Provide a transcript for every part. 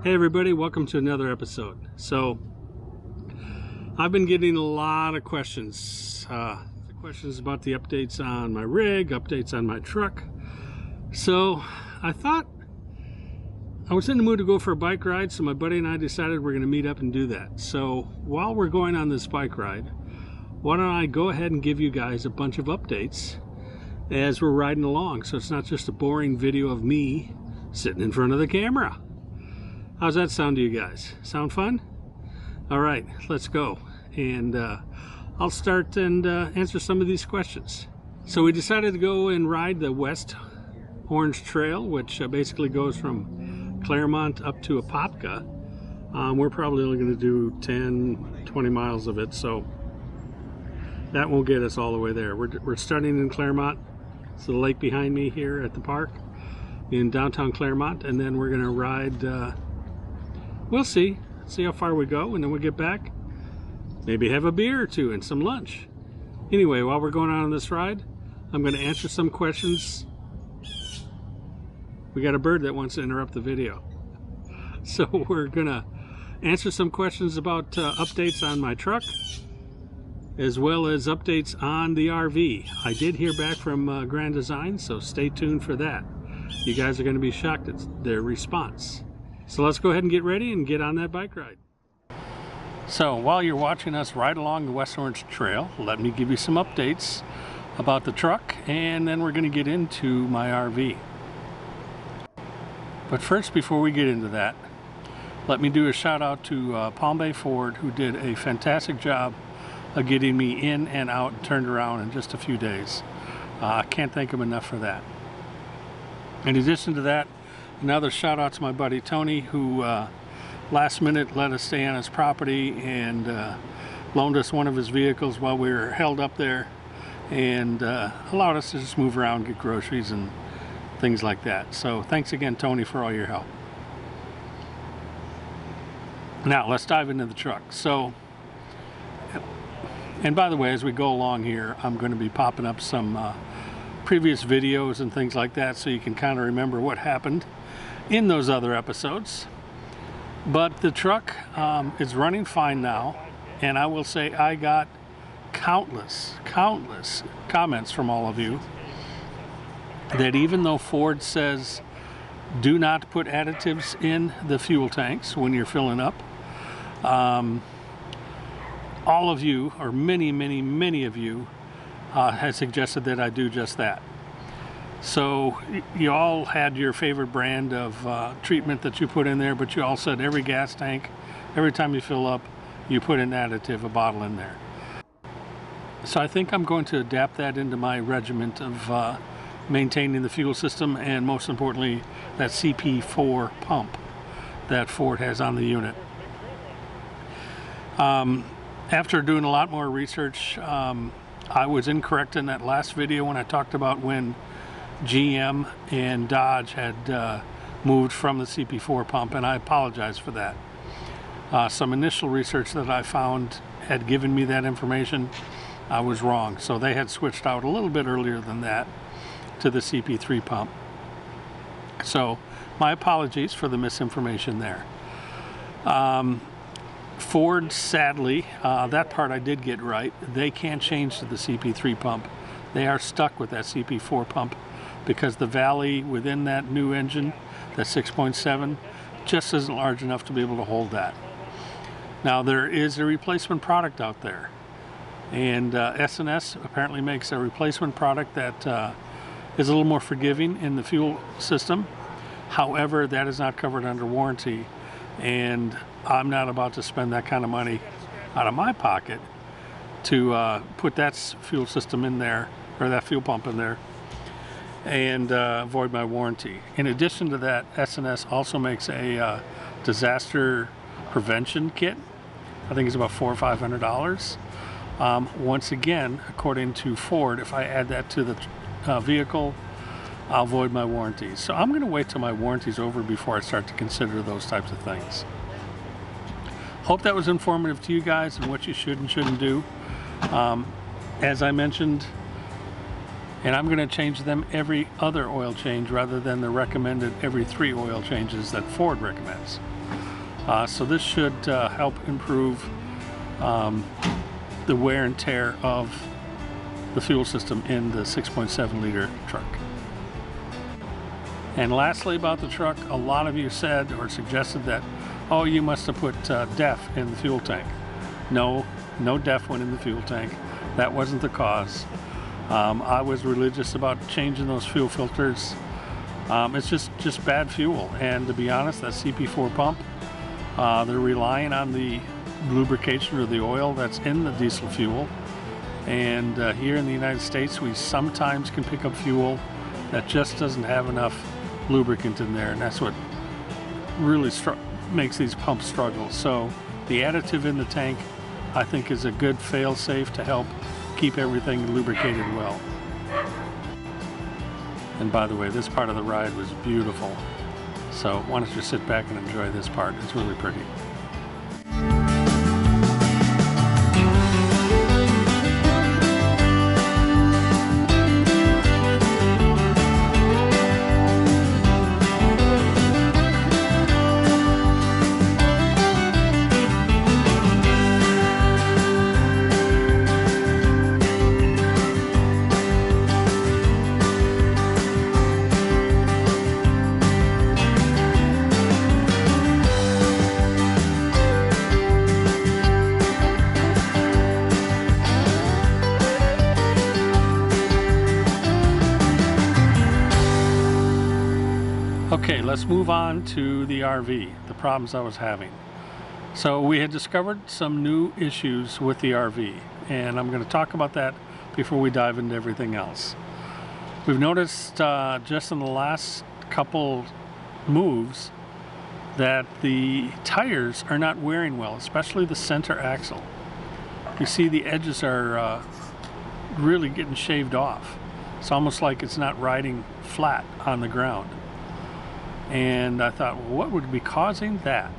Hey everybody, welcome to another episode. So, I've been getting a lot of questions. Questions about the updates on my rig, updates on my truck. So, I thought I was in the mood to go for a bike ride, so my buddy and I decided we're going to meet up and do that. So, while we're going on this bike ride, why don't I go ahead and give you guys a bunch of updates as we're riding along, so it's not just a boring video of me sitting in front of the camera. How's that sound to you guys? Sound fun? All right, let's go. And I'll start and answer some of these questions. So we decided to go and ride the West Orange Trail, which basically goes from Claremont up to Apopka. We're probably only going to do 10, 20 miles of it, so that won't get us all the way there. We're starting in Claremont. It's the lake behind me here at the park in downtown Claremont, and then we're going to ride... we'll see how far we go, and then we get back, maybe have a beer or two and some lunch. Anyway, while we're going on this ride, I'm going to answer some questions. We got a bird that wants to interrupt the video. So we're going to answer some questions about updates on my truck, as well as updates on the RV. I did hear back from Grand Design, so stay tuned for that. You guys are going to be shocked at their response. So let's go ahead and get ready and get on that bike ride. So while you're watching us ride along the West Orange Trail, let me give you some updates about the truck, and then we're going to get into my RV. But first, before we get into that, let me do a shout out to Palm Bay Ford, who did a fantastic job of getting me in and out and turned around in just a few days. I can't thank them enough for that. In addition to that, another shout out to my buddy Tony, who last minute let us stay on his property and loaned us one of his vehicles while we were held up there, and allowed us to just move around, get groceries and things like that. So thanks again, Tony, for all your help. Now let's dive into the truck. So, and by the way, as we go along here, I'm going to be popping up some previous videos and things like that, so you can kind of remember what happened in those other episodes. But the truck is running fine now, and I will say I got countless comments from all of you that even though Ford says do not put additives in the fuel tanks when you're filling up, all of you, or many of you, has suggested that I do just that. So you all had your favorite brand of treatment that you put in there, but you all said every gas tank, every time you fill up, you put an additive, a bottle in there. So I think I'm going to adapt that into my regiment of maintaining the fuel system, and most importantly, that CP4 pump that Ford has on the unit. After doing a lot more research, I was incorrect in that last video when I talked about when GM and Dodge had moved from the CP4 pump, and I apologize for that. Some initial research that I found had given me that information. I was wrong, so they had switched out a little bit earlier than that to the CP3 pump. So my apologies for the misinformation there. Ford, sadly, that part I did get right. They can't change to the CP3 pump. They are stuck with that CP4 pump because the valley within that new engine, that 6.7, just isn't large enough to be able to hold that. Now, there is a replacement product out there, and S&S apparently makes a replacement product that is a little more forgiving in the fuel system. However, that is not covered under warranty, and I'm not about to spend that kind of money out of my pocket to put that fuel system in there, or that fuel pump in there, and avoid my warranty. In addition to that, S&S also makes a disaster prevention kit. I think it's about $400 or $500. Once again, according to Ford, if I add that to the vehicle, I'll avoid my warranties. So I'm going to wait till my warranty's over before I start to consider those types of things. Hope that was informative to you guys and what you should and shouldn't do. As I mentioned, and I'm going to change them every other oil change rather than the recommended every 3 oil changes that Ford recommends. So this should help improve the wear and tear of the fuel system in the 6.7 liter truck. And lastly about the truck, a lot of you said or suggested that, oh, you must have put DEF in the fuel tank. No DEF went in the fuel tank. That wasn't the cause. I was religious about changing those fuel filters. It's just bad fuel, and to be honest, that CP4 pump, they're relying on the lubrication or the oil that's in the diesel fuel, and here in the United States we sometimes can pick up fuel that just doesn't have enough lubricant in there, and that's what really makes these pumps struggle. So the additive in the tank, I think, is a good fail-safe to help keep everything lubricated well. And by the way, this part of the ride was beautiful, so why don't you sit back and enjoy this part. It's really pretty. Okay, let's move on to the RV, the problems I was having. So we had discovered some new issues with the RV, and I'm going to talk about that before we dive into everything else. We've noticed just in the last couple moves that the tires are not wearing well, especially the center axle. You see the edges are really getting shaved off. It's almost like it's not riding flat on the ground. And I thought, well, what would be causing that?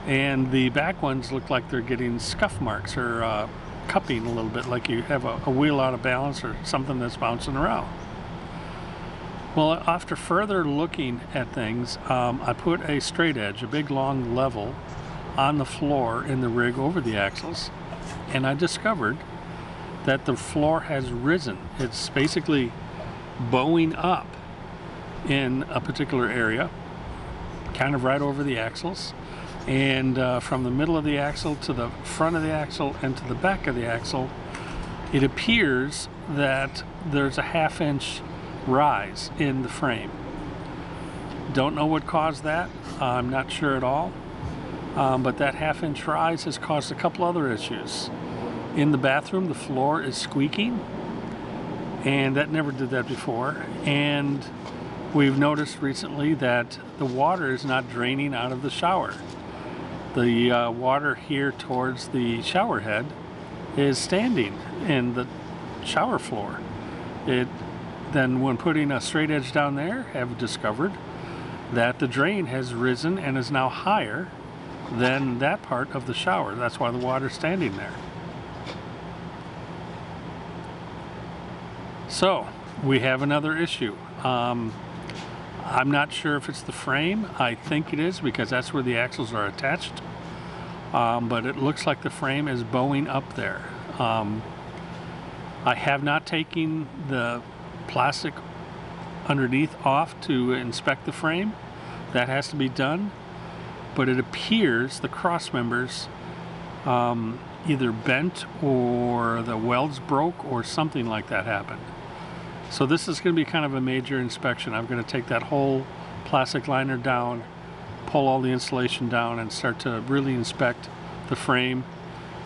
And the back ones look like they're getting scuff marks or cupping a little bit, like you have a wheel out of balance or something that's bouncing around. Well, after further looking at things, I put a straight edge, a big long level, on the floor in the rig over the axles, and I discovered that the floor has risen. It's basically bowing up in a particular area, kind of right over the axles, and from the middle of the axle to the front of the axle and to the back of the axle, it appears that there's a 1/2 inch rise in the frame. Don't know what caused that. I'm not sure at all, but that 1/2 inch rise has caused a couple other issues. In the bathroom, the floor is squeaking, and that never did that before. And we've noticed recently that the water is not draining out of the shower. The water here towards the shower head is standing in the shower floor. Then when putting a straight edge down there, have discovered that the drain has risen and is now higher than that part of the shower. That's why the water's standing there. So we have another issue. I'm not sure if it's the frame. I think it is, because that's where the axles are attached. But it looks like the frame is bowing up there. I have not taken the plastic underneath off to inspect the frame. That has to be done. But it appears the cross members either bent or the welds broke or something like that happened. So this is going to be kind of a major inspection. I'm going to take that whole plastic liner down, pull all the insulation down, and start to really inspect the frame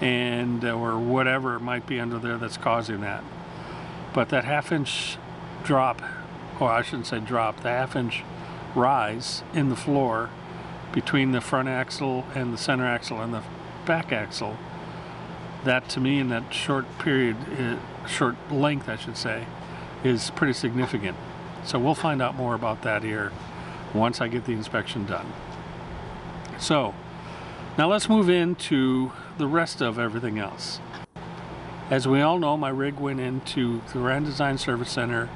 and or whatever might be under there that's causing that. But that 1/2 inch drop, or I shouldn't say drop, the 1/2 inch rise in the floor between the front axle and the center axle and the back axle, that to me in that short period, short length I should say, is pretty significant. So we'll find out more about that here once I get the inspection done. So now let's move into the rest of everything else. As we all know, my rig went into the Grand Design Service Center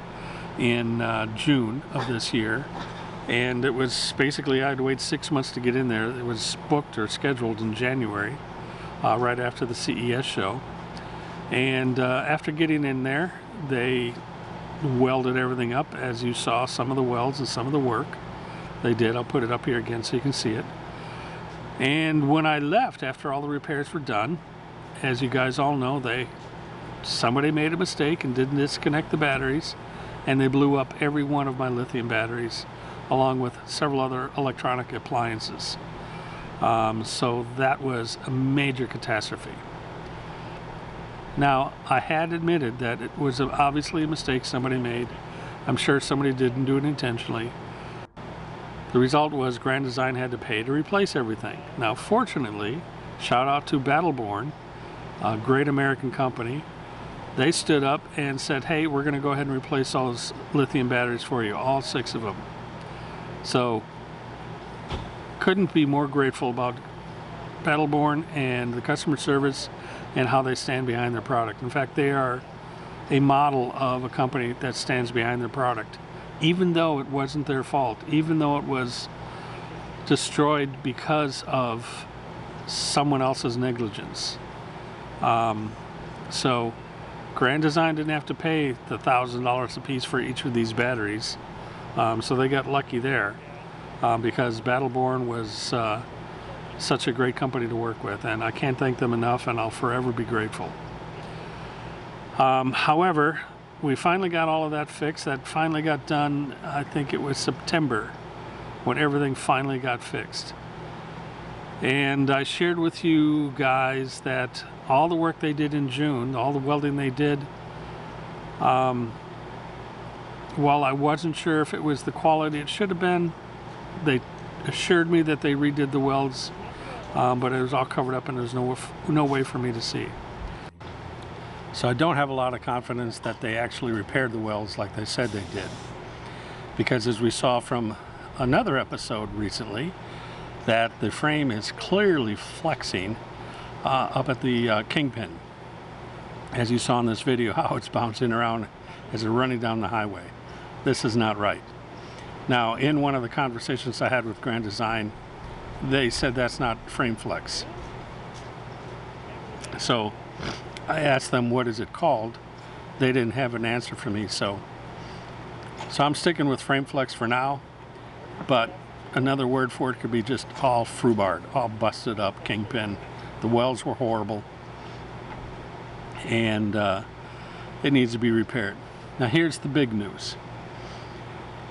in June of this year, and it was basically, I had to wait 6 months to get in there. It was booked or scheduled in January, right after the CES show. And after getting in there, they welded everything up, as you saw some of the welds and some of the work they did. I'll put it up here again so you can see it. And when I left, after all the repairs were done, as you guys all know, somebody made a mistake and didn't disconnect the batteries, and they blew up every one of my lithium batteries, along with several other electronic appliances. So that was a major catastrophe. Now, I had admitted that it was obviously a mistake somebody made. I'm sure somebody didn't do it intentionally. The result was Grand Design had to pay to replace everything. Now, fortunately, shout out to Battleborn, a great American company. They stood up and said, hey, we're going to go ahead and replace all those lithium batteries for you, all 6 of them. So, couldn't be more grateful about Battleborn and the customer service and how they stand behind their product. In fact, they are a model of a company that stands behind their product, even though it wasn't their fault, even though it was destroyed because of someone else's negligence. So Grand Design didn't have to pay the $1,000 a piece for each of these batteries, so they got lucky there, because Battleborn was such a great company to work with, and I can't thank them enough, and I'll forever be grateful. However, we finally got all of that fixed. That finally got done, I think it was September, when everything finally got fixed. And I shared with you guys that all the work they did in June, all the welding they did, while I wasn't sure if it was the quality it should have been, they assured me that they redid the welds, but it was all covered up and there's no way for me to see. So I don't have a lot of confidence that they actually repaired the welds like they said they did, because as we saw from another episode recently, that the frame is clearly flexing up at the kingpin, as you saw in this video, how it's bouncing around as it's running down the highway. This is not right. Now, in one of the conversations I had with Grand Design, they said that's not frame flex. So I asked them, what is it called? They didn't have an answer for me, so I'm sticking with frame flex for now, but another word for it could be just all foobarred, all busted up kingpin. The welds were horrible, and it needs to be repaired. Now here's the big news.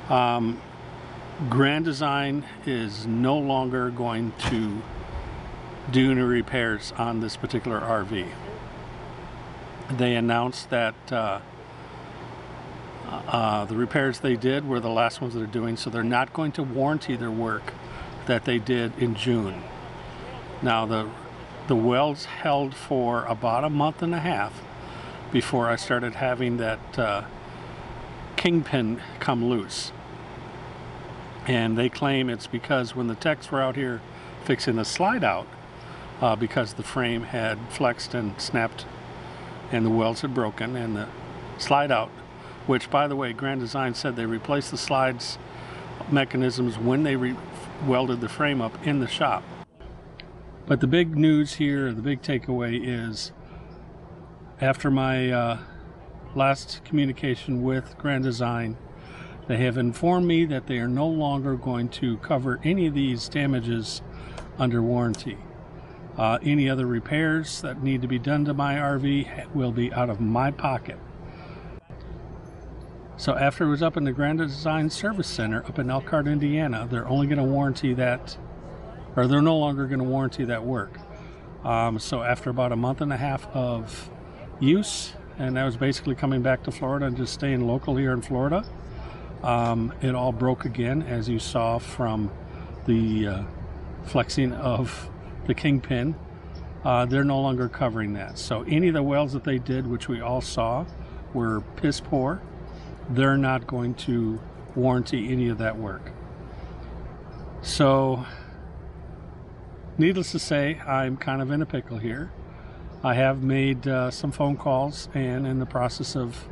Grand Design is no longer going to do any repairs on this particular RV. They announced that the repairs they did were the last ones that they're doing, so they're not going to warranty their work that they did in June. Now the welds held for about a month and a half before I started having that kingpin come loose. And they claim it's because when the techs were out here fixing the slide out, because the frame had flexed and snapped and the welds had broken, and the slide out, which by the way, Grand Design said they replaced the slides mechanisms when they welded the frame up in the shop. But the big news here, the big takeaway is, after my last communication with Grand Design, they have informed me that they are no longer going to cover any of these damages under warranty. Any other repairs that need to be done to my RV will be out of my pocket. So after it was up in the Grand Design Service Center up in Elkhart, Indiana, they're only going to warranty that, or they're no longer going to warranty that work. So after about a month and a half of use, and I was basically coming back to Florida and just staying local here in Florida, it all broke again, as you saw from the flexing of the kingpin. They're no longer covering that. So any of the welds that they did, which we all saw, were piss poor. They're not going to warranty any of that work. So needless to say, I'm kind of in a pickle here. I have made some phone calls, and in the process of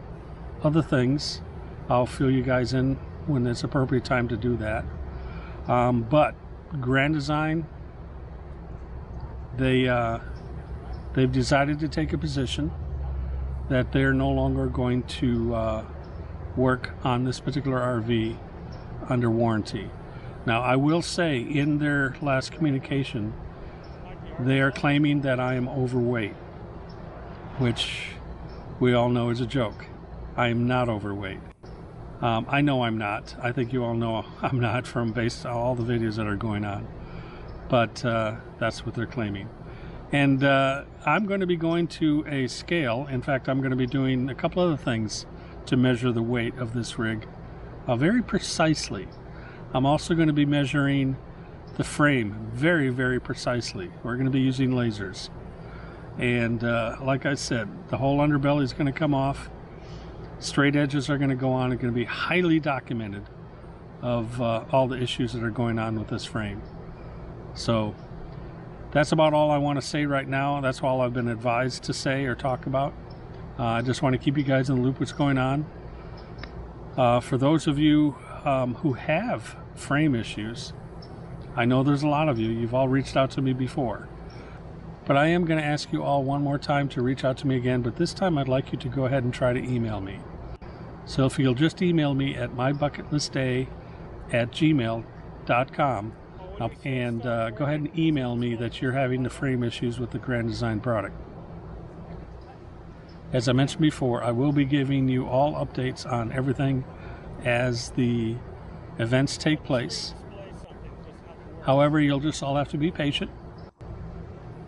other things, I'll fill you guys in when it's appropriate time to do that. But Grand Design, they've decided to take a position that they're no longer going to work on this particular RV under warranty. Now, I will say, in their last communication, they are claiming that I am overweight, which we all know is a joke. I am not overweight. I know I'm not. I think you all know I'm not, from based on all the videos that are going on. But that's what they're claiming. And I'm going to be going to a scale. In fact, I'm going to be doing a couple other things to measure the weight of this rig very precisely. I'm also going to be measuring the frame very, very precisely. We're going to be using lasers. And like I said, the whole underbelly is going to come off. Straight edges are going to go on. It's going to be highly documented of all the issues that are going on with this frame. So that's about all I want to say right now. That's all I've been advised to say or talk about. I just want to keep you guys in the loop what's going on. For those of you who have frame issues, I know there's a lot of you. You've all reached out to me before. But I am going to ask you all one more time to reach out to me again, but this time I'd like you to go ahead and try to email me. So if you'll just email me at mybucketlistday@gmail.com and go ahead and email me that you're having the frame issues with the Grand Design product. As I mentioned before, I will be giving you all updates on everything as the events take place. However, you'll just all have to be patient,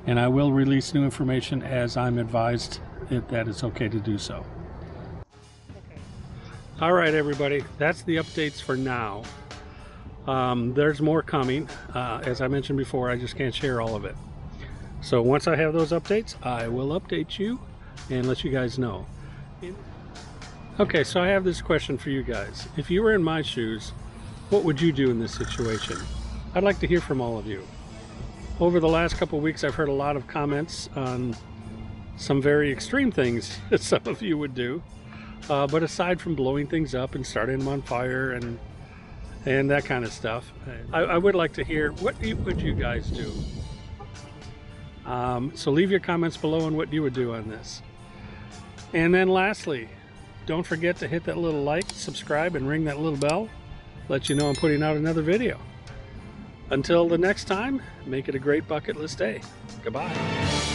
and I will release new information as I'm advised that it's okay to do so. All right, everybody, that's the updates for now. There's more coming. As I mentioned before, I just can't share all of it. So once I have those updates, I will update you and let you guys know. Okay, so I have this question for you guys. If you were in my shoes, what would you do in this situation? I'd like to hear from all of you. Over the last couple of weeks, I've heard a lot of comments on some very extreme things that some of you would do. But aside from blowing things up and starting them on fire and that kind of stuff, I would like to hear, what would you guys do? So leave your comments below on what you would do on this. And then lastly, don't forget to hit that little like, subscribe, and ring that little bell. Let you know I'm putting out another video. Until the next time, make it a great bucket list day. Goodbye.